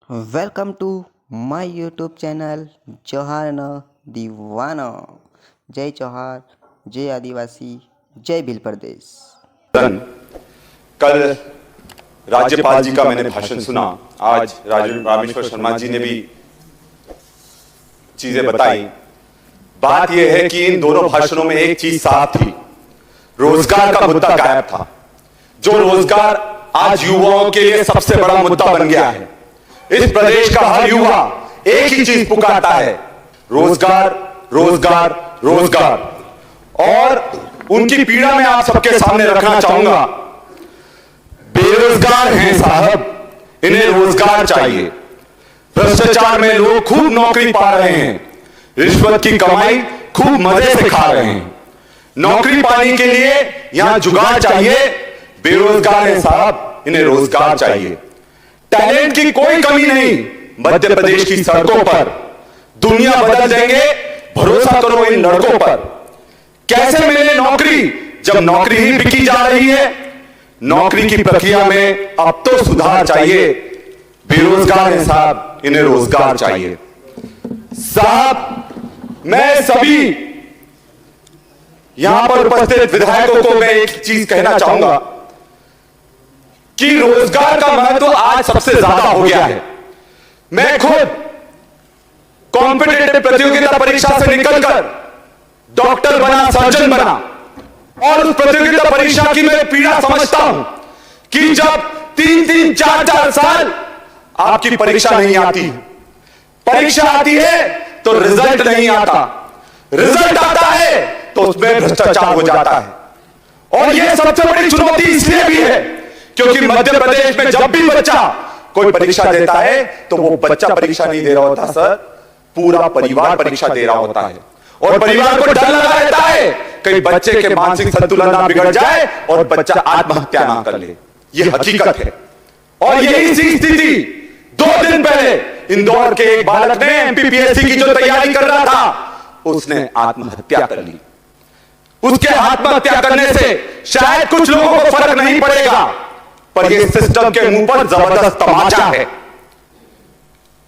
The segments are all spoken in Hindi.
Welcome to my YouTube channel जोहार न दीवाना। जय जोहार, जय आदिवासी, जय भील प्रदेश। कल राज्यपाल जी का मैंने भाषण सुना, आज रामेश्वर शर्मा जी ने भी चीजें बताई। बात यह है कि इन दोनों भाषणों में एक चीज साफ थी, रोजगार का मुद्दा गायब था। जो रोजगार आज युवाओं के लिए सबसे बड़ा मुद्दा बन गया है। इस प्रदेश का हर युवा एक ही चीज पुकारता है, रोजगार, रोजगार, रोजगार। और उनकी पीड़ा मैं आप सबके सामने रखना चाहूंगा। बेरोजगार हैं साहब, इन्हें रोजगार चाहिए। भ्रष्टाचार में लोग खूब नौकरी पा रहे हैं, रिश्वत की कमाई खूब मजे से खा रहे हैं। नौकरी पाने के लिए यहां जुगाड़ चाहिए। बेरोजगार हैं साहब, इन्हें रोजगार चाहिए। टैलेंट की कोई कमी नहीं मध्य प्रदेश की सड़कों पर। दुनिया बदल देंगे, भरोसा करो इन लड़कों पर। कैसे मिले नौकरी जब नौकरी ही बिकी जा रही है। नौकरी की प्रक्रिया में अब तो सुधार चाहिए। बेरोजगार हैं साहब, इन्हें रोजगार चाहिए। साहब, मैं सभी यहां पर उपस्थित विधायकों को मैं एक चीज कहना चाहूंगा कि रोजगार का महत्व आज सबसे ज्यादा हो गया है। मैं खुद कॉम्पिटिटिव प्रतियोगिता परीक्षा से निकलकर डॉक्टर बना, सर्जन बना, और उस प्रतियोगिता परीक्षा की मैं पीड़ा समझता हूं कि जब 3-3, 4-4 साल आपकी परीक्षा नहीं आती, परीक्षा आती है तो रिजल्ट नहीं आता, रिजल्ट आता है तो उसमें भ्रष्टाचार हो जाता है। और यह सबसे बड़ी चुनौती इसलिए भी है क्योंकि मध्य प्रदेश में जब भी बच्चा कोई परीक्षा देता है तो वो बच्चा परीक्षा नहीं दे रहा होता सर, पूरा परिवार परीक्षा दे रहा होता है। और परिवार को डर लगा रहता है कहीं बच्चे के मानसिक संतुलन ना बिगड़ जाए और बच्चा आत्महत्या ना कर ले। यह हकीकत है। और यही सी स्थिति 2 दिन पहले इंदौर के एक बालक ने एमपीपीएससी की जो तैयारी कर रहा था, उसने आत्महत्या कर ली। उसके आत्महत्या करने से शायद कुछ लोगों को फर्क नहीं पड़ेगा, पर यह सिस्टम के मुंह पर जबरदस्त तमाचा है।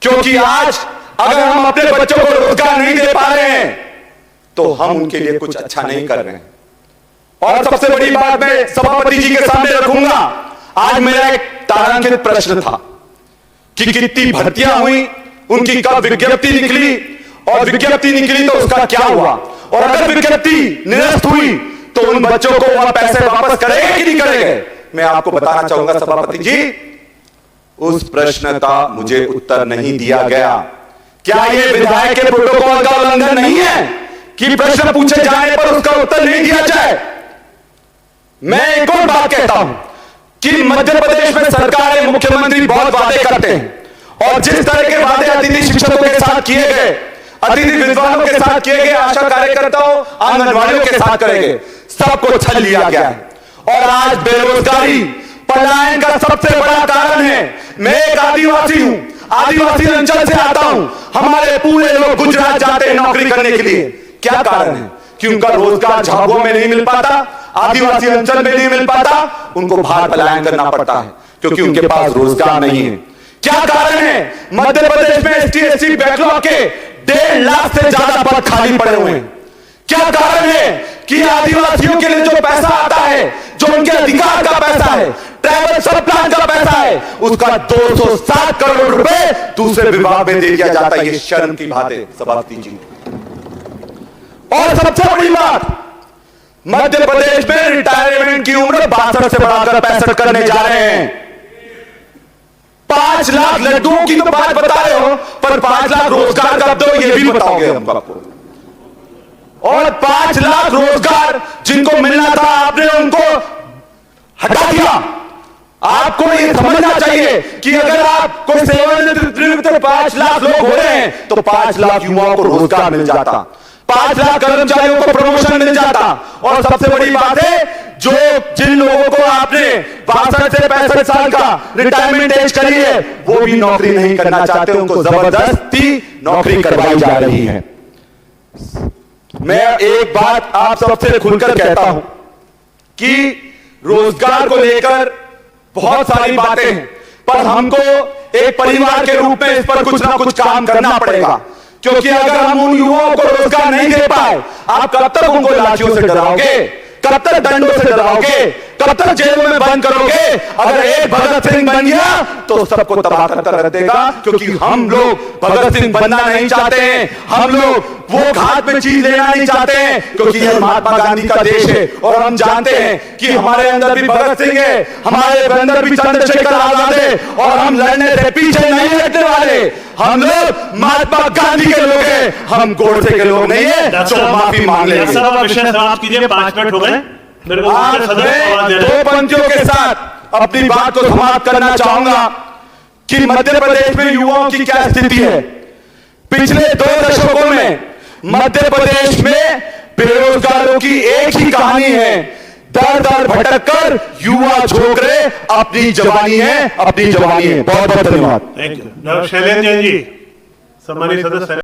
क्योंकि आज अगर हम अपने बच्चों को रोजगार नहीं दे पा रहे हैं तो हम उनके लिए कुछ अच्छा नहीं कर रहे हैं। और सबसे बड़ी बात मैं सभापति जी के सामने रखूंगा। आज मेरा एक तारांकित प्रश्न था कि कितनी भर्तियां हुई, उनकी कब विज्ञप्ति निकली, और विज्ञप्ति निकली तो उसका क्या हुआ, और अगर विज्ञप्ति निरस्त हुई तो उन बच्चों को वह पैसे वापस करेंगे कि नहीं करेंगे। मैं आपको बताना चाहूंगा सभापति जी, उस प्रश्न का मुझे उत्तर नहीं दिया गया। क्या यह विधायक के प्रोटोकॉल का उल्लंघन नहीं है कि प्रश्न पूछे जाने पर उसका उत्तर नहीं दिया जाए। मैं एक और बात कहता हूं कि मध्य प्रदेश में सरकार, मुख्यमंत्री बहुत वादे करते हैं, और जिस तरह के वादे अतिथि शिक्षकों के साथ किए गए, अतिथि विद्वानों के साथ किए गए, आशा कार्यकर्ताओं, आंगनवाड़ियों के साथ करेंगे, सबको छल लिया गया है। और आज बेरोजगारी, पलायन का सबसे बड़ा कारण है। मैं एक आदिवासी हूं, आदिवासी अंचल से आता हूं। हमारे पूरे लोग गुजरात जाते हैं नौकरी करने के लिए। क्या कारण है कि उनका रोजगार झाबुआ में नहीं मिल पाता, आदिवासी अंचल में नहीं मिल पाता, उनको बाहर पलायन करना पड़ता है क्योंकि उनके पास रोजगार नहीं है। क्या कारण है मध्य प्रदेश में एसटी एससी बैकलॉग के 1.5 लाख से ज्यादा पद खाली पड़े हुए हैं। क्या कारण है कि आदिवासियों के लिए जो पैसा आता है, जो उनके अधिकार का पैसा है, ट्राइबल सब प्लान का पैसा है, उसका 207 करोड़ रुपए दूसरे विभाग में दे दिया जाता है। ये शर्म की बात है सभापति जी। और सबसे बड़ी बात, मध्य प्रदेश में रिटायरमेंट की उम्र 62 से बढ़ाकर 65 करने जा रहे हैं। 5 लाख लड्डुओं की तो बात बता रहे हो, पर 5 लाख रोजगार कब दो ये भी बताओगे हम आपको। और 5 लाख रोजगार जिनको मिलना था आपने उनको हटा दिया। आपको ये समझना चाहिए कि अगर आप कोई सेवानिवृत्त 5 लाख लोग हो रहे हैं तो 5 लाख युवाओं को रोजगार मिल जाता, 5 लाख कर्मचारियों को प्रमोशन मिल जाता। और सबसे बड़ी बात है, जो जिन लोगों को आपने 62 से 65 साल का रिटायरमेंट एज करी है, वो भी नौकरी नहीं करना चाहते, उनको जबरदस्ती नौकरी करवाई जा रही है। मैं एक बात आप सबसे खुलकर कहता हूं कि रोजगार को लेकर बहुत सारी बातें हैं। पर हमको एक परिवार के रूप में इस पर कुछ ना कुछ काम करना पड़ेगा, क्योंकि अगर हम उन युवाओं को रोजगार नहीं दे पाए, आप कब तक उनको लाठियों से डराओगे, कब तक डंडों से डराओगे, कब तक जेलों में बंद करोगे? अगर एक भगत सिंह बन गया तो सबको तबाह करता रह देगा, क्योंकि हम लोग भगत सिंह बनना नहीं चाहते हैं, हम लोग वो घाट में चीज लेना नहीं चाहते हैं, क्योंकि यह महात्मा गांधी का देश है और हम जानते हैं कि हमारे अंदर भी भगत सिंह है, हमारे अंदर भी चंद्रशेखर आजाद है, और हम लड़ने से पीछे नहीं हटने वाले। हम लोग महात्मा गांधी के लोग हैं, हम गोडसे के लोग नहीं है जो माफी मांग लेंगे। विषय समाप्त कीजिए, 5 मिनट हो गए। मेरे को आज मैं 2 पंक्तियों के साथ अपनी बात को समाप्त करना चाहूंगा कि मध्य प्रदेश में युवाओं की क्या स्थिति है। पिछले 2 दशकों में मध्य प्रदेश में बेरोजगारों की एक ही कहानी है, दर दर भटक कर युवा झोंक रहे अपनी जवानी है, अपनी जवानी है। बहुत बहुत धन्यवाद। Thank you. शैलेंद्र जैन जी, सम्मानित सदस्य।